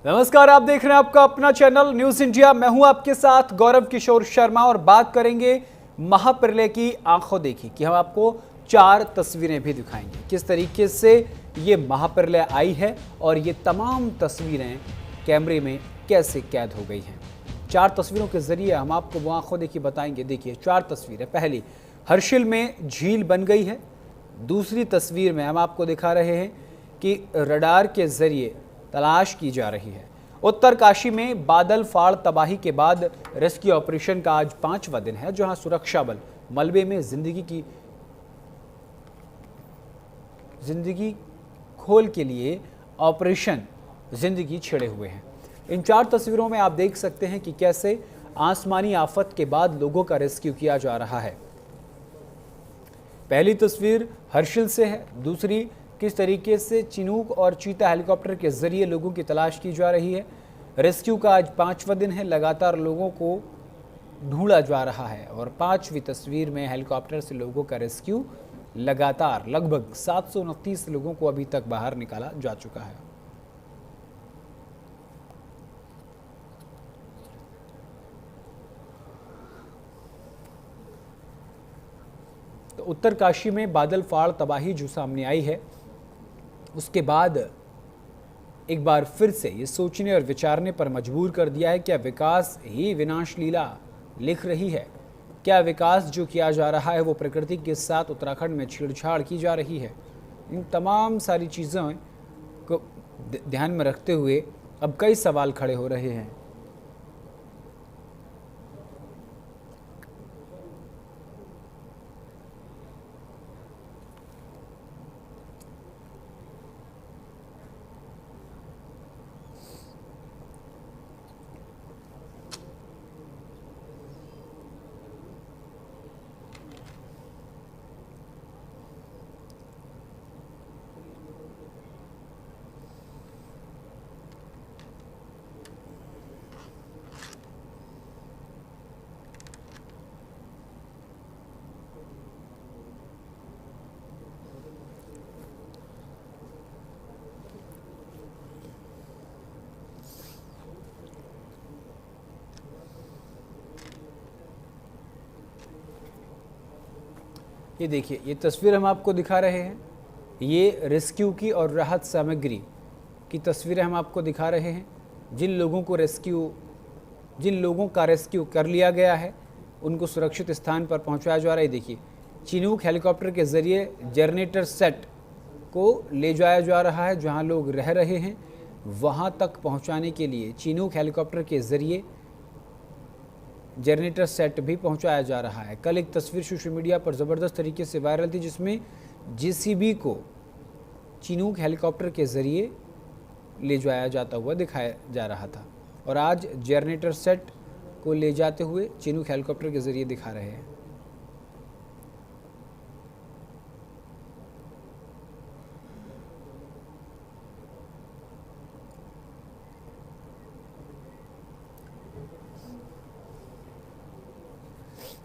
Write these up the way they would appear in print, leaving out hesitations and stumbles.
नमस्कार, आप देख रहे हैं आपका अपना चैनल न्यूज इंडिया। मैं हूं आपके साथ गौरव किशोर शर्मा और बात करेंगे महाप्रलय की आंखों देखी कि हम आपको 4 तस्वीरें भी दिखाएंगे किस तरीके से ये महाप्रलय आई है और ये तमाम तस्वीरें कैमरे में कैसे कैद हो गई हैं। 4 तस्वीरों के जरिए हम आपको वो आंखों देखी बताएंगे। देखिए 4 तस्वीरें। पहली, हर्षिल में झील बन गई है। दूसरी तस्वीर में हम आपको दिखा रहे हैं कि रडार के जरिए तलाश की जा रही है। उत्तरकाशी में बादल फाड़ तबाही के बाद रेस्क्यू ऑपरेशन का आज 5वां दिन है, जहां सुरक्षा बल मलबे में जिंदगी खोल के लिए ऑपरेशन जिंदगी छेड़े हुए हैं। इन 4 तस्वीरों में आप देख सकते हैं कि कैसे आसमानी आफत के बाद लोगों का रेस्क्यू किया जा रहा है। पहली तस्वीर हर्षिल से है। दूसरी, किस तरीके से चिनूक और चीता हेलीकॉप्टर के जरिए लोगों की तलाश की जा रही है। रेस्क्यू का आज 5वां दिन है। लगातार लोगों को ढूंढा जा रहा है और 5वीं तस्वीर में हेलीकॉप्टर से लोगों का रेस्क्यू लगातार लगभग 729 लोगों को अभी तक बाहर निकाला जा चुका है। तो उत्तरकाशी में बादल फाड़ तबाही जो सामने आई है, उसके बाद एक बार फिर से ये सोचने और विचारने पर मजबूर कर दिया है, क्या विकास ही विनाश लीला लिख रही है? क्या विकास जो किया जा रहा है वो प्रकृति के साथ उत्तराखंड में छेड़छाड़ की जा रही है? इन तमाम सारी चीज़ों को ध्यान में रखते हुए अब कई सवाल खड़े हो रहे हैं। ये देखिए, ये तस्वीर हम आपको दिखा रहे हैं। ये रेस्क्यू की और राहत सामग्री की तस्वीरें हम आपको दिखा रहे हैं। जिन लोगों का रेस्क्यू कर लिया गया है उनको सुरक्षित स्थान पर पहुंचाया जा रहा है। देखिए, चिनूक हेलीकॉप्टर के ज़रिए जनरेटर सेट को ले जाया जा रहा है। जहां लोग रह रहे हैं वहां तक पहुंचाने के लिए चिनूक हेलीकॉप्टर के ज़रिए जनरेटर सेट भी पहुंचाया जा रहा है। कल एक तस्वीर सोशल मीडिया पर ज़बरदस्त तरीके से वायरल थी, जिसमें जेसीबी को चिनूक हेलीकॉप्टर के ज़रिए ले जाया जाता हुआ दिखाया जा रहा था और आज जनरेटर सेट को ले जाते हुए चिनूक हेलीकॉप्टर के ज़रिए दिखा रहे हैं।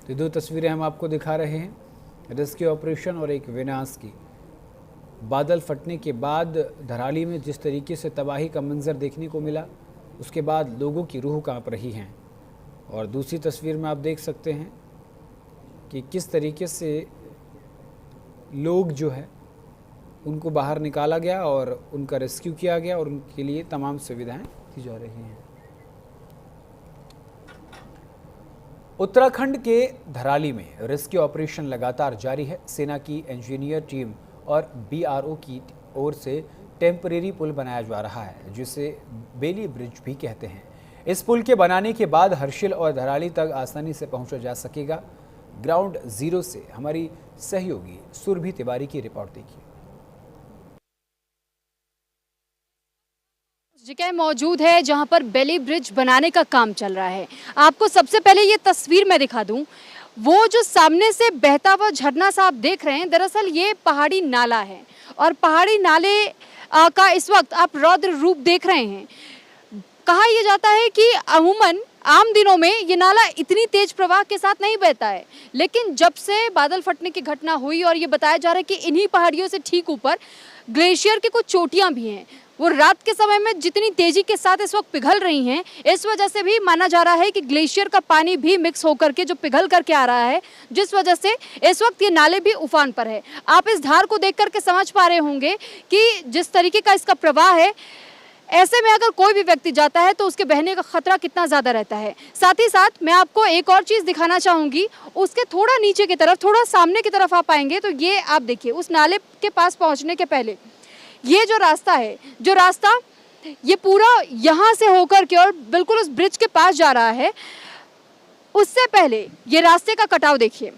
तो 2 तस्वीरें हम आपको दिखा रहे हैं, रेस्क्यू ऑपरेशन और एक विनाश की। बादल फटने के बाद धराली में जिस तरीके से तबाही का मंजर देखने को मिला, उसके बाद लोगों की रूह कांप रही हैं। और दूसरी तस्वीर में आप देख सकते हैं कि किस तरीके से लोग जो है उनको बाहर निकाला गया और उनका रेस्क्यू किया गया और उनके लिए तमाम सुविधाएं की जा रही हैं। उत्तराखंड के धराली में रेस्क्यू ऑपरेशन लगातार जारी है। सेना की इंजीनियर टीम और बीआरओ की ओर से टेम्परेरी पुल बनाया जा रहा है, जिसे बेली ब्रिज भी कहते हैं। इस पुल के बनाने के बाद हर्षिल और धराली तक आसानी से पहुंचा जा सकेगा। ग्राउंड जीरो से हमारी सहयोगी सुरभि तिवारी की रिपोर्ट देखिए। जगह मौजूद है जहां पर बेली ब्रिज बनाने का काम चल रहा है। आपको सबसे पहले ये तस्वीर मैं दिखा दूं। वो जो सामने से बहता हुआ झरना सा आप देख रहे हैं, दरअसल ये पहाड़ी नाला है और पहाड़ी नाले का इस वक्त आप रौद्र रूप देख रहे हैं। कहा यह जाता है कि अमूमन आम दिनों में ये नाला इतनी तेज प्रवाह के साथ नहीं बहता है, लेकिन जब से बादल फटने की घटना हुई और ये बताया जा रहा है कि इन्हीं पहाड़ियों से ठीक ऊपर ग्लेशियर की कुछ चोटियां भी हैं, वो रात के समय में जितनी तेजी के साथ इस वक्त पिघल रही हैं, इस वजह से भी माना जा रहा है कि ग्लेशियर का पानी भी मिक्स होकर के जो पिघल करके आ रहा है, जिस वजह से इस वक्त ये नाले भी उफान पर है। आप इस धार को देख करके समझ पा रहे होंगे कि जिस तरीके का इसका प्रवाह है, ऐसे में अगर कोई भी व्यक्ति जाता है तो उसके बहने का खतरा कितना ज़्यादा रहता है। साथ ही साथ मैं आपको एक और चीज़ दिखाना चाहूँगी, उसके थोड़ा नीचे की तरफ, थोड़ा सामने की तरफ आप आएंगे तो ये आप देखिए, उस नाले के पास पहुँचने के पहले ये जो रास्ता है, जो रास्ता ये पूरा यहाँ से होकर के और बिल्कुल उस ब्रिज के पास जा रहा है, उससे पहले ये रास्ते का कटाव देखिए।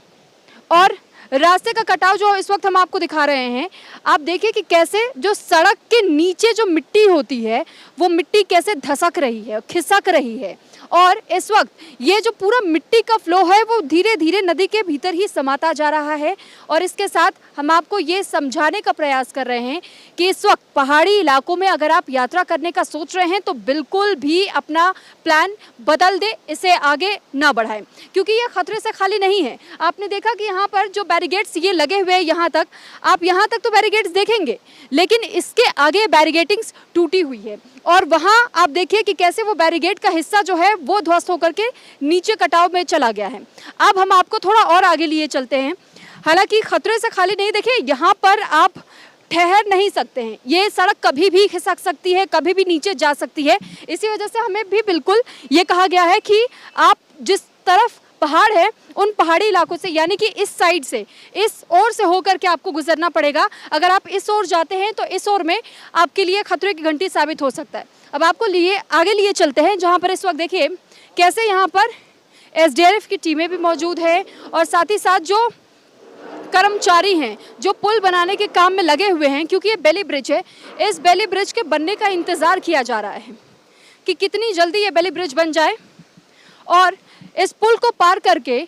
और रास्ते का कटाव जो इस वक्त हम आपको दिखा रहे हैं, आप देखिए कि कैसे जो सड़क के नीचे जो मिट्टी होती है वो मिट्टी कैसे धसक रही है, खिसक रही है। और इस वक्त ये जो पूरा मिट्टी का फ्लो है वो धीरे धीरे नदी के भीतर ही समाता जा रहा है। और इसके साथ हम आपको ये समझाने का प्रयास कर रहे हैं कि इस वक्त पहाड़ी इलाकों में अगर आप यात्रा करने का सोच रहे हैं तो बिल्कुल भी अपना प्लान बदल दे, इसे आगे ना बढ़ाएं, क्योंकि ये खतरे से खाली नहीं है। आपने देखा कि यहाँ पर जो बैरिगेड्स ये लगे हुए हैं, यहाँ तक आप यहाँ तक तो बैरिगेड्स देखेंगे, लेकिन इसके आगे बैरिगेटिंग्स टूटी हुई है। और वहाँ आप देखिए कि कैसे वो बैरिगेड का हिस्सा जो है वो ध्वस्त होकर के नीचे कटाव में चला गया है। अब हम आपको थोड़ा और आगे लिए चलते हैं। हालांकि खतरे से खाली नहीं, देखिए यहाँ पर आप ठहर नहीं सकते हैं, ये सड़क कभी भी खिसक सकती है, कभी भी नीचे जा सकती है। इसी वजह से हमें भी बिल्कुल ये कहा गया है कि आप जिस तरफ पहाड़ है उन पहाड़ी इलाकों से, यानी कि इस साइड से, इस ओर से होकर के आपको गुजरना पड़ेगा। अगर आप इस ओर जाते हैं तो इस ओर में आपके लिए खतरे की घंटी साबित हो सकता है। अब आपको आगे लिए चलते हैं, जहां पर इस वक्त देखिए कैसे यहाँ पर एसडीआरएफ की टीमें भी मौजूद है और साथ ही साथ जो कर्मचारी हैं जो पुल बनाने के काम में लगे हुए हैं, क्योंकि ये बेली ब्रिज है, इस बेली ब्रिज के बनने का इंतज़ार किया जा रहा है कि कितनी जल्दी ये बेली ब्रिज बन जाए और इस पुल को पार करके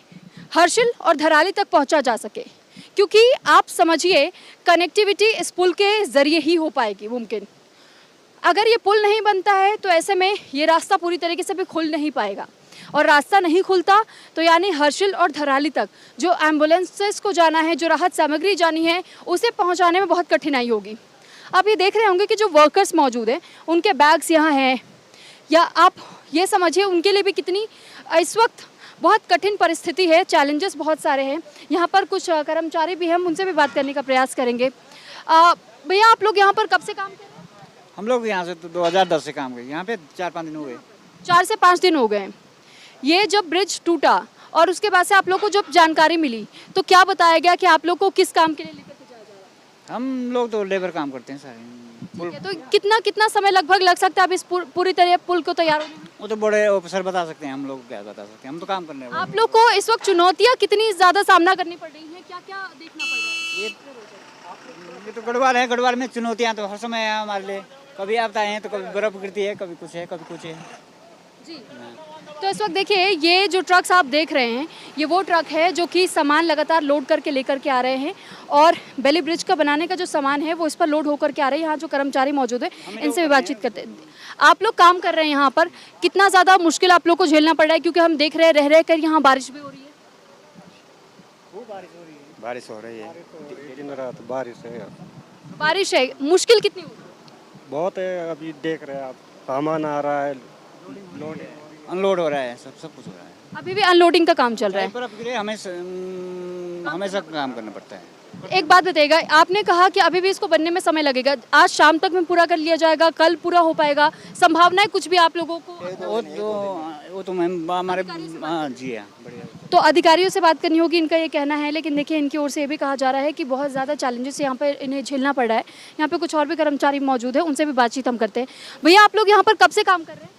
हर्षिल और धराली तक पहुंचा जा सके। क्योंकि आप समझिए कनेक्टिविटी इस पुल के ज़रिए ही हो पाएगी मुमकिन। अगर ये पुल नहीं बनता है तो ऐसे में ये रास्ता पूरी तरीके से भी खुल नहीं पाएगा, और रास्ता नहीं खुलता तो यानी हर्षिल और धराली तक जो एम्बुलेंसेस को जाना है, जो राहत सामग्री जानी है, उसे पहुंचाने में बहुत कठिनाई होगी। आप ये देख रहे होंगे कि जो वर्कर्स मौजूद हैं उनके बैग्स यहाँ हैं, या आप ये समझिए उनके लिए भी कितनी इस वक्त बहुत कठिन परिस्थिति है, चैलेंजेस बहुत सारे हैं। यहाँ पर कुछ कर्मचारी भी हैं, हम उनसे भी बात करने का प्रयास करेंगे। भैया आप लोग यहाँ पर कब से काम कर रहे हैं? हम लोग यहाँ से तो 2010 से काम किए, यहाँ पे 4-5 दिन हो गए। 4 से 5 दिन हो गए। ये जब ब्रिज टूटा और उसके बाद से आप लोग को जब जानकारी मिली तो क्या बताया गया कि आप लोग को किस काम के लिए लेकर के जाया जा रहा है? हम लोग तो लेबर काम करते हैं सारे। ठीक है, तो कितना समय लगभग लग सकता है अब इस पूरी तरह पुल को तैयार होने में? वो तो बड़े ऑफिसर बता सकते हैं, हम लोग क्या बता सकते हैं, हम तो काम करने वाले हैं। आप लोग को इस वक्त चुनौतियाँ कितनी ज़्यादा सामना करनी पड़ रही हैं, क्या क्या देखना पड़ रहा है? ये तो गढ़वाल है, गढ़वाल में चुनौतियाँ तो हर समय है हमारे लिए। कभी आप आए हैं तो कभी बर्फ गिरती है, कभी कुछ है, कभी कुछ है जी। तो इस वक्त देखिए ये जो ट्रक्स आप देख रहे हैं ये वो ट्रक है जो कि सामान लगातार लोड करके लेकर के आ रहे हैं, और बेली ब्रिज का बनाने का जो सामान है वो इस पर लोड होकर के आ रहे हैं। यहाँ जो कर्मचारी मौजूद है इनसे भी बातचीत करते हैं। आप लोग काम कर रहे हैं यहाँ पर, कितना ज़्यादा मुश्किल आप लोग को झेलना पड़ रहा है, क्योंकि हम देख रहे हैं रह कर यहाँ बारिश भी हो रही है। बारिश हो रही है, दिन रात बारिश है। बारिश है, मुश्किल कितनी हो रही है? बहुत है, अभी देख रहे हैं आप, सामान आ रहा है, अनलोड हो रहा है, सब कुछ हो रहा है। अभी भी अनलोडिंग का काम चल रहा है। बर्फ गिरे हमेशा काम करना पड़ता है। एक बात बताइएगा, आपने कहा कि अभी भी इसको बनने में समय लगेगा, आज शाम तक में पूरा कर लिया जाएगा, कल पूरा हो पाएगा, संभावना है कुछ भी आप लोगों को? वो तो मैम हमारे, हाँ जी हाँ, बढ़िया। तो अधिकारियों से बात करनी होगी, इनका ये कहना है। लेकिन देखिए इनकी ओर से ये भी कहा जा रहा है कि बहुत ज़्यादा चैलेंजेस यहाँ पर इन्हें झेलना पड़ रहा है। यहाँ पे कुछ और भी कर्मचारी मौजूद है, उनसे भी बातचीत हम करते हैं। भैया आप लोग यहाँ पर कब से काम कर रहे हैं?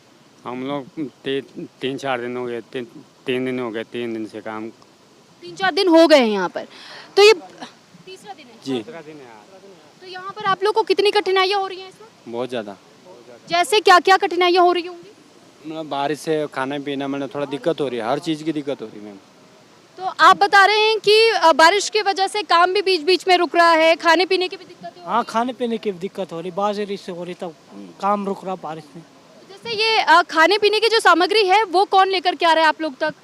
हम लोग 3-4 दिन हो गए, 3 दिन हो गए, 3 दिन से काम। 3-4 दिन हो गए हैं यहाँ पर, तो ये तीसरा दिन है जी। तो यहाँ पर आप लोग को कितनी कठिनाइयाँ हो रही हैं इस वक्त? बहुत ज़्यादा। जैसे क्या क्या कठिनाइयाँ हो रही होंगी? बारिश से खाना पीना में थोड़ा दिक्कत हो रही है, हर चीज़ की दिक्कत हो रही है मैम। तो आप बता रहे हैं कि बारिश की वजह से काम भी बीच बीच में रुक रहा है, खाने पीने की भी दिक्कत हो रही है? हाँ, खाने पीने की दिक्कत हो रही, बारिश से हो रही, तब काम रुक रहा बारिश में। तो जिस वैसे ये खाने पीने की जो सामग्री है वो कौन लेकर के आ रहा है आप लोग तक?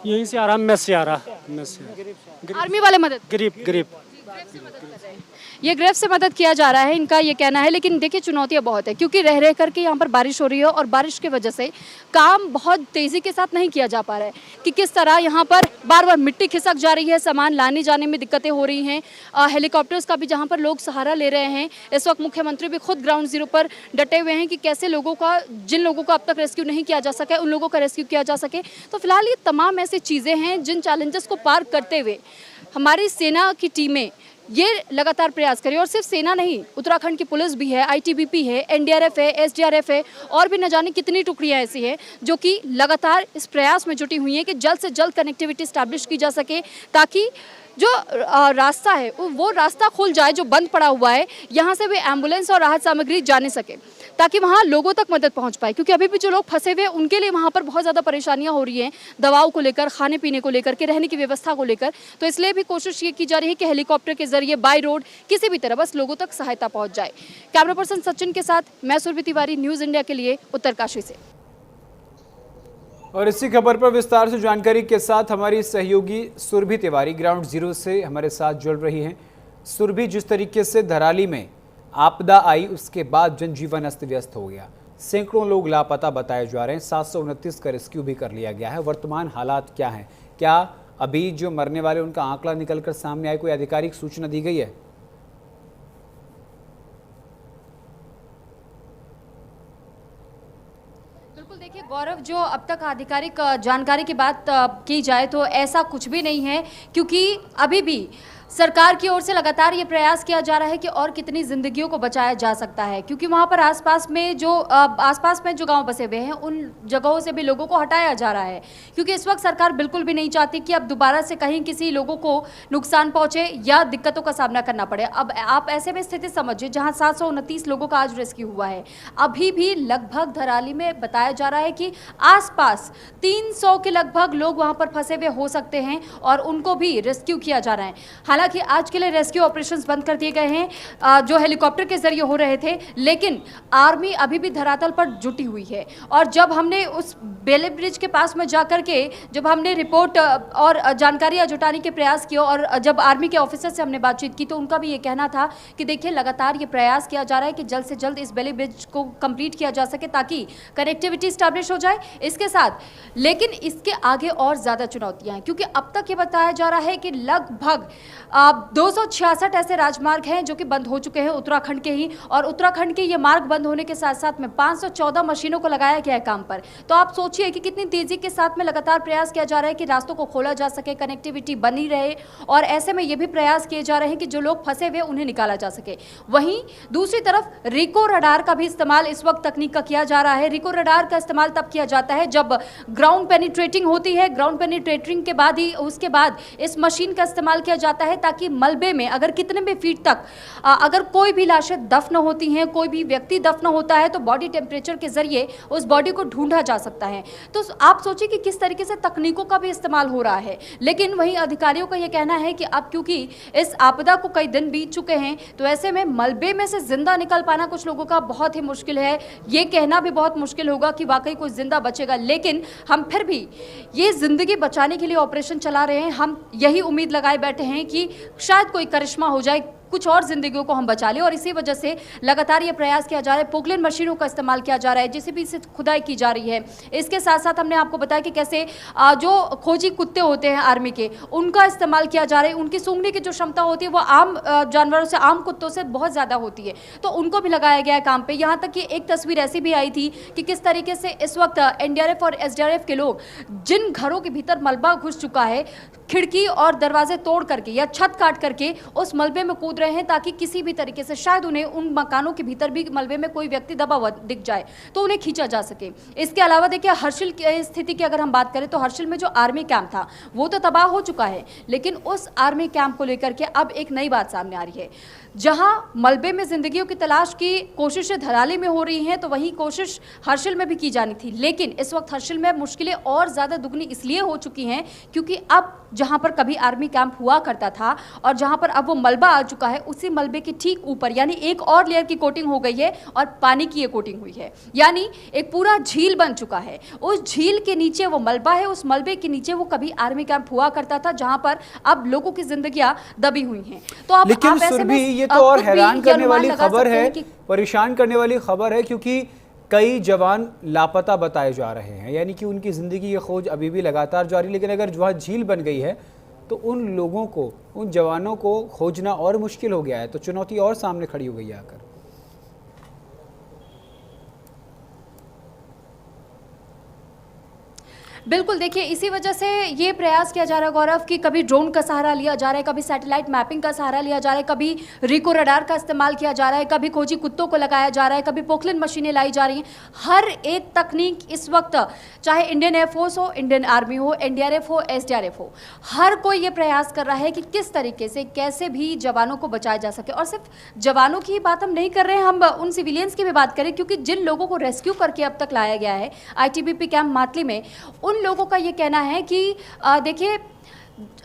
यहीं से आ रहा, मेस से आ रहा, मेस से। आर्मी वाले मदद गरीब ये ग्रेफ से मदद किया जा रहा है, इनका ये कहना है। लेकिन देखिए चुनौतियां बहुत है क्योंकि रह रह करके यहाँ पर बारिश हो रही है और बारिश की वजह से काम बहुत तेज़ी के साथ नहीं किया जा पा रहा है कि किस तरह यहाँ पर बार बार मिट्टी खिसक जा रही है, सामान लाने जाने में दिक्कतें हो रही हैं। हेलीकॉप्टर्स का भी जहाँ पर लोग सहारा ले रहे हैं। इस वक्त मुख्यमंत्री भी खुद ग्राउंड जीरो पर डटे हुए हैं कि कैसे लोगों का, जिन लोगों को अब तक रेस्क्यू नहीं किया जा सका उन लोगों का रेस्क्यू किया जा सके। तो फिलहाल ये तमाम ऐसी चीज़ें हैं जिन चैलेंजेस को पार करते हुए हमारी सेना की टीमें ये लगातार प्रयास करें। और सिर्फ सेना नहीं, उत्तराखंड की पुलिस भी है, आईटीबीपी है, एनडीआरएफ है, एसडीआरएफ है और भी न जाने कितनी टुकड़ियां ऐसी हैं जो कि लगातार इस प्रयास में जुटी हुई हैं कि जल्द से जल्द कनेक्टिविटी स्टैब्लिश की जा सके ताकि जो रास्ता है वो रास्ता खुल जाए जो बंद पड़ा हुआ है, यहाँ से भी एम्बुलेंस और राहत सामग्री जाने सके ताकि वहाँ लोगों तक मदद पहुँच पाए। क्योंकि अभी भी जो लोग फंसे हुए हैं उनके लिए वहाँ पर बहुत ज़्यादा परेशानियाँ हो रही हैं, दवाओं को लेकर, खाने पीने को लेकर के, रहने की व्यवस्था को लेकर। तो इसलिए भी कोशिश ये की जा रही है कि हेलीकॉप्टर के जरिए बाय रोड किसी भी तरह बस लोगों तक सहायता पहुँच जाए। कैमरा पर्सन सचिन के साथ मैं सुरभि तिवारी, न्यूज़ इंडिया के लिए उत्तरकाशी से। और इसी खबर पर विस्तार से जानकारी के साथ हमारी सहयोगी सुरभि तिवारी ग्राउंड जीरो से हमारे साथ जुड़ रही हैं। सुरभि, जिस तरीके से धराली में आपदा आई उसके बाद जनजीवन अस्त व्यस्त हो गया, सैकड़ों लोग लापता बताए जा रहे हैं, 729 का रेस्क्यू भी कर लिया गया है। वर्तमान हालात क्या हैं? क्या अभी जो मरने वाले उनका आंकड़ा निकलकर सामने आए, कोई आधिकारिक सूचना दी गई है? देखिए गौरव, जो अब तक आधिकारिक जानकारी की बात की जाए तो ऐसा कुछ भी नहीं है क्योंकि अभी भी सरकार की ओर से लगातार ये प्रयास किया जा रहा है कि और कितनी जिंदगियों को बचाया जा सकता है। क्योंकि वहाँ पर आसपास में जो गांव बसे हुए हैं उन जगहों से भी लोगों को हटाया जा रहा है क्योंकि इस वक्त सरकार बिल्कुल भी नहीं चाहती कि अब दोबारा से कहीं किसी लोगों को नुकसान पहुँचे या दिक्कतों का सामना करना पड़े। अब आप ऐसे में स्थिति समझिए जहाँ 729 लोगों का आज रेस्क्यू हुआ है, अभी भी लगभग धराली में बताया जा रहा है कि आसपास 300 के लगभग लोग वहाँ पर फंसे हुए हो सकते हैं और उनको भी रेस्क्यू किया जा रहा है। हालांकि आज के लिए रेस्क्यू ऑपरेशंस बंद कर दिए गए हैं जो हेलीकॉप्टर के जरिए हो रहे थे, लेकिन आर्मी अभी भी धरातल पर जुटी हुई है। और जब हमने उस बेले ब्रिज के पास में जाकर के जब हमने रिपोर्ट और जानकारियां जुटाने के प्रयास किए और जब आर्मी के ऑफिसर से हमने बातचीत की तो उनका भी ये कहना था कि देखिए लगातार ये प्रयास किया जा रहा है कि जल्द से जल्द इस बेले ब्रिज को कंप्लीट किया जा सके ताकि कनेक्टिविटी स्टैब्लिश हो जाए। इसके साथ लेकिन इसके आगे और ज़्यादा चुनौतियाँ हैं क्योंकि अब तक ये बताया जा रहा है कि लगभग 266 ऐसे राजमार्ग हैं जो कि बंद हो चुके हैं उत्तराखंड के ही, और उत्तराखंड के ये मार्ग बंद होने के साथ साथ में 514 मशीनों को लगाया गया है काम पर। तो आप सोचिए कि कितनी तेजी के साथ में लगातार प्रयास किया जा रहा है कि रास्तों को खोला जा सके, कनेक्टिविटी बनी रहे और ऐसे में ये भी प्रयास किए जा रहे हैं कि जो लोग फंसे हुए उन्हें निकाला जा सके। वहीं दूसरी तरफ रिको रडार का भी इस्तेमाल इस वक्त तकनीक का किया जा रहा है। रिको रडार का इस्तेमाल तब किया जाता है जब ग्राउंड पेनिट्रेटिंग होती है, ग्राउंड पेनिट्रेटिंग के बाद ही उसके बाद इस मशीन का इस्तेमाल किया जाता है ताकि मलबे में अगर कितने भी फीट तक अगर कोई भी लाशें दफन होती हैं, कोई भी व्यक्ति दफन होता है तो बॉडी टेम्परेचर के जरिए उस बॉडी को ढूंढा जा सकता है। तो आप सोचिए कि किस तरीके से तकनीकों का भी इस्तेमाल हो रहा है। लेकिन वहीं अधिकारियों का यह कहना है कि अब क्योंकि इस आपदा को कई दिन बीत चुके हैं तो ऐसे में मलबे में से जिंदा निकल पाना कुछ लोगों का बहुत ही मुश्किल है। ये कहना भी बहुत मुश्किल होगा कि वाकई कोई जिंदा बचेगा, लेकिन हम फिर भी ये जिंदगी बचाने के लिए ऑपरेशन चला रहे हैं। हम यही उम्मीद लगाए बैठे हैं कि शायद कोई करिश्मा हो जाए, कुछ और जिंदगियों को हम बचा लें और इसी वजह से लगातार ये प्रयास किया जा रहा है। पोकलेन मशीनों का इस्तेमाल किया जा रहा है, जेसीबी से खुदाई की जा रही है। इसके साथ साथ हमने आपको बताया कि कैसे जो खोजी कुत्ते होते हैं आर्मी के, उनका इस्तेमाल किया जा रहा है। उनकी सूंघने की जो क्षमता होती है वो आम जानवरों से, आम कुत्तों से बहुत ज़्यादा होती है, तो उनको भी लगाया गया है काम पे। यहाँ तक कि एक तस्वीर ऐसी भी आई थी कि किस तरीके से इस वक्त एनडीआरएफ और एसडीआरएफ के लोग जिन घरों के भीतर मलबा घुस चुका है, खिड़की और दरवाजे तोड़ करके या छत काट करके उस मलबे में कूद रहे हैं ताकि किसी भी तरीके से शायद उन्हें उन मकानों के भीतर भी मलबे में कोई व्यक्ति दबा हुआ दिख जाए तो उन्हें खींचा जा सके। इसके अलावा देखिए हर्षिल की स्थिति की अगर हम बात करें तो हर्षिल में जो आर्मी कैंप था वो तो तबाह हो चुका है, लेकिन उस आर्मी कैंप को लेकर के अब एक नई बात सामने आ रही है। जहां मलबे में जिंदगियों की तलाश की कोशिशें धराली में हो रही हैं तो वही कोशिश हर्षिल में भी की जानी थी, लेकिन इस वक्त हर्षिल में मुश्किलें और ज़्यादा दुगनी इसलिए हो चुकी हैं क्योंकि अब जहां पर कभी आर्मी कैंप हुआ करता था और जहां पर अब वो मलबा आ चुका है है उसी मलबे के ठीक ऊपर यानी एक और लेयर की कोटिंग हो गई है और पानी की ये कोटिंग हुई है, यानी एक पूरा झील बन चुका है। उस झील के नीचे वो मलबा है, उस मलबे के नीचे वो कभी आर्मी कैंप हुआ करता था जहां पर अब लोगों की जिंदगियां दबी हुई हैं। तो अब लेकिन सुरभि, ये तो और हैरान करने वाली खबर है, परेशान करने वाली खबर है, क्योंकि कई जवान लापता बताए जा रहे हैं, यानी कि उनकी ज़िंदगी की खोज अभी भी लगातार जारी। लेकिन अगर वहाँ झील बन गई है तो उन लोगों को, उन जवानों को खोजना और मुश्किल हो गया है, तो चुनौती और सामने खड़ी हो गई है आकर। बिल्कुल, देखिए इसी वजह से ये प्रयास किया जा रहा है गौरव कि कभी ड्रोन का सहारा लिया जा रहा है, कभी सैटेलाइट मैपिंग का सहारा लिया जा रहा है, कभी रिको रडार का इस्तेमाल किया जा रहा है, कभी खोजी कुत्तों को लगाया जा रहा है, कभी पोखलिन मशीनें लाई जा रही हैं। हर एक तकनीक इस वक्त, चाहे इंडियन एयरफोर्स हो, इंडियन आर्मी हो, एनडीआरएफ हो, एसडीआरएफ हो, हर कोई ये प्रयास कर रहा है कि किस तरीके से कैसे भी जवानों को बचाया जा सके। और सिर्फ जवानों की बात हम नहीं कर रहे हैं, हम उन सिविलियंस की भी बात करें, क्योंकि जिन लोगों को रेस्क्यू करके अब तक लाया गया है आईटीबीपी कैंप मातली में, उन लोगों का ये कहना है कि देखिए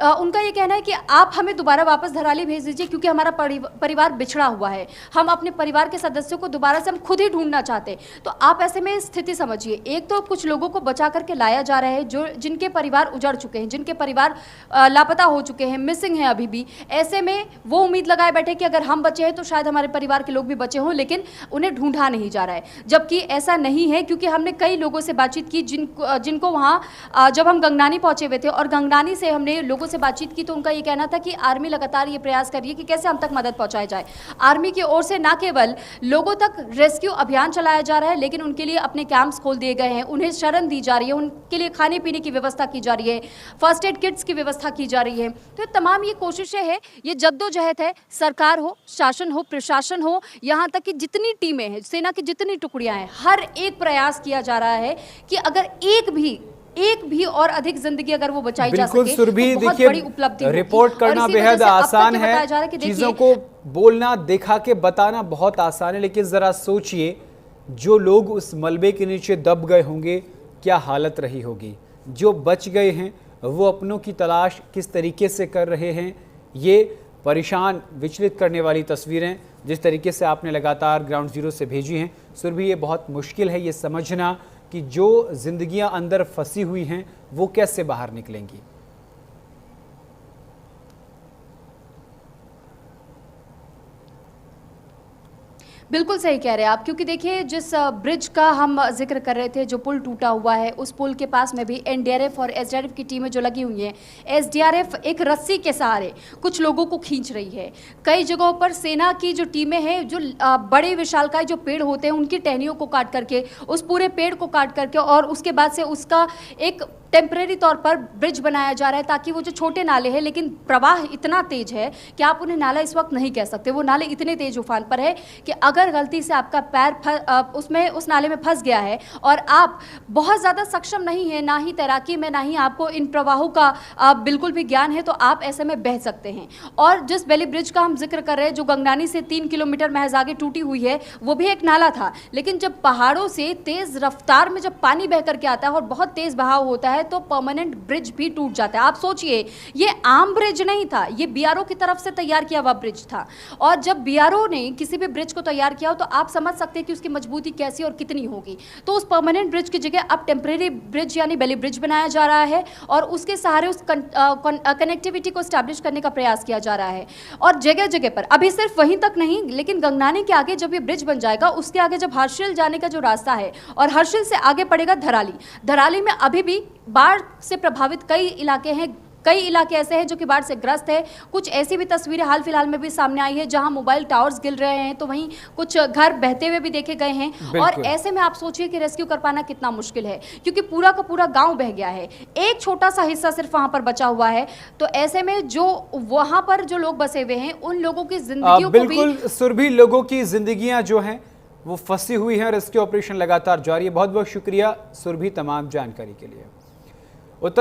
उनका ये कहना है कि आप हमें दोबारा वापस धराली भेज दीजिए, क्योंकि हमारा परिवार बिछड़ा हुआ है, हम अपने परिवार के सदस्यों को दोबारा से हम खुद ही ढूंढना चाहते हैं। तो आप ऐसे में स्थिति समझिए, एक तो कुछ लोगों को बचा करके लाया जा रहा है जो जिनके परिवार उजड़ चुके हैं, जिनके परिवार लापता हो चुके हैं, मिसिंग हैं अभी भी। ऐसे में वो उम्मीद लगाए बैठे कि अगर हम बचे हैं तो शायद हमारे परिवार के लोग भी बचे हों, लेकिन उन्हें ढूंढा नहीं जा रहा है, जबकि ऐसा नहीं है। क्योंकि हमने कई लोगों से बातचीत की जिनको वहाँ जब हम गंगनानी पहुंचे हुए थे और गंगनानी से हमने लोगों से बातचीत की, तो उनका ये कहना था कि आर्मी लगातार ये प्रयास कर रही है कि कैसे हम तक मदद पहुंचाई जाए। आर्मी की ओर से ना केवल लोगों तक रेस्क्यू अभियान चलाया जा रहा है, लेकिन उनके लिए अपने कैंप्स खोल दिए गए हैं, उन्हें शरण दी जा रही है, उनके लिए खाने पीने की व्यवस्था की जा रही है, फर्स्ट एड किट्स की व्यवस्था की जा रही है। तो तमाम ये कोशिशें हैं, ये जद्दोजहद है, सरकार हो, शासन हो, प्रशासन हो, यहाँ तक कि जितनी टीमें हैं, सेना की जितनी टुकड़ियां हैं, हर एक प्रयास किया जा रहा है कि अगर एक भी और अधिक जिंदगी अगर वो बचाई जा सके तो बहुत बड़ी उपलब्धि होगी। रिपोर्ट करना बेहद आसान है, चीजों को बोलना, दिखा के बताना बहुत आसान है, लेकिन जरा सोचिए जो लोग उस मलबे के नीचे दब गए होंगे क्या हालत रही होगी। जो बच गए हैं वो अपनों की तलाश किस तरीके से कर रहे हैं। ये परेशान, विचलित करने वाली तस्वीरें जिस तरीके से आपने लगातार ग्राउंड जीरो से भेजी हैं सुरभि, ये बहुत मुश्किल है ये समझना कि जो जिंदगियां अंदर फंसी हुई हैं वो कैसे बाहर निकलेंगी। बिल्कुल सही कह रहे हैं आप, क्योंकि देखिए जिस ब्रिज का हम जिक्र कर रहे थे, जो पुल टूटा हुआ है, उस पुल के पास में भी एनडीआरएफ और एसडीआरएफ की टीमें जो लगी हुई हैं, एसडीआरएफ एक रस्सी के सहारे कुछ लोगों को खींच रही है। कई जगहों पर सेना की जो टीमें हैं, जो बड़े विशालकाय जो पेड़ होते हैं उनकी टहनियों को काट करके, उस पूरे पेड़ को काट करके और उसके बाद से उसका एक टेम्परेरी तौर पर ब्रिज बनाया जा रहा है, ताकि वो जो छोटे नाले हैं, लेकिन प्रवाह इतना तेज है कि आप उन्हें नाला इस वक्त नहीं कह सकते, वो नाले इतने तेज उफान पर है कि अगर गलती से आपका पैर उस नाले में फंस गया है और आप बहुत ज़्यादा सक्षम नहीं है, ना ही तैराकी में, ना ही आपको इन प्रवाहों का बिल्कुल भी ज्ञान है, तो आप ऐसे में बह सकते हैं। और जिस बेली ब्रिज का हम जिक्र कर रहे हैं, जो गंगनानी से 3 किलोमीटर महज आगे टूटी हुई है, वो भी एक नाला था, लेकिन जब पहाड़ों से तेज रफ्तार में जब पानी बह करके आता है और बहुत तेज बहाव होता है तो परमानेंट ब्रिज भी टूट जाता है। आप सोचिए, ये आम ब्रिज नहीं था, ये बीआरओ की तरफ से तैयार किया हुआ ब्रिज था, और जब बीआरओ ने किसी भी ब्रिज को तैयार किया हो तो आप समझ सकते हैं कि उसकी मजबूती कैसी और कितनी होगी। तो उस परमानेंट ब्रिज की जगह अब टेम्परेरी ब्रिज यानी बेली ब्रिज बनाया जा रहा है और उसके सहारे उस कनेक्टिविटी को स्टैब्लिश करने का प्रयास किया जा रहा है। और जगह जगह पर, अभी सिर्फ वहीं तक नहीं, लेकिन गंगनानी के आगे जब ये ब्रिज बन जाएगा, उसके आगे जब हर्षिल जाने का जो रास्ता है और हर्षिल से आगे पड़ेगा धराली, धराली में अभी भी बाढ़ से प्रभावित कई इलाके हैं, कई इलाके ऐसे हैं जो कि बाढ़ से ग्रस्त है। कुछ ऐसी भी तस्वीरें हाल फिलहाल में भी सामने आई है जहां मोबाइल टावर्स गिर रहे हैं, तो वहीं कुछ घर बहते हुए भी देखे गए हैं। और ऐसे में आप सोचिए कि रेस्क्यू कर पाना कितना मुश्किल है, क्योंकि पूरा का पूरा गांव बह गया है, एक छोटा सा हिस्सा सिर्फ वहां पर बचा हुआ है। तो ऐसे में जो वहां पर जो लोग बसे हुए हैं, उन लोगों की जिंदगियों को भी, सुरभि, लोगों की जिंदगियां जो हैं वो फंसी हुई हैं, रेस्क्यू ऑपरेशन लगातार जारी है। बहुत बहुत शुक्रिया सुरभि तमाम जानकारी के लिए। उत्तर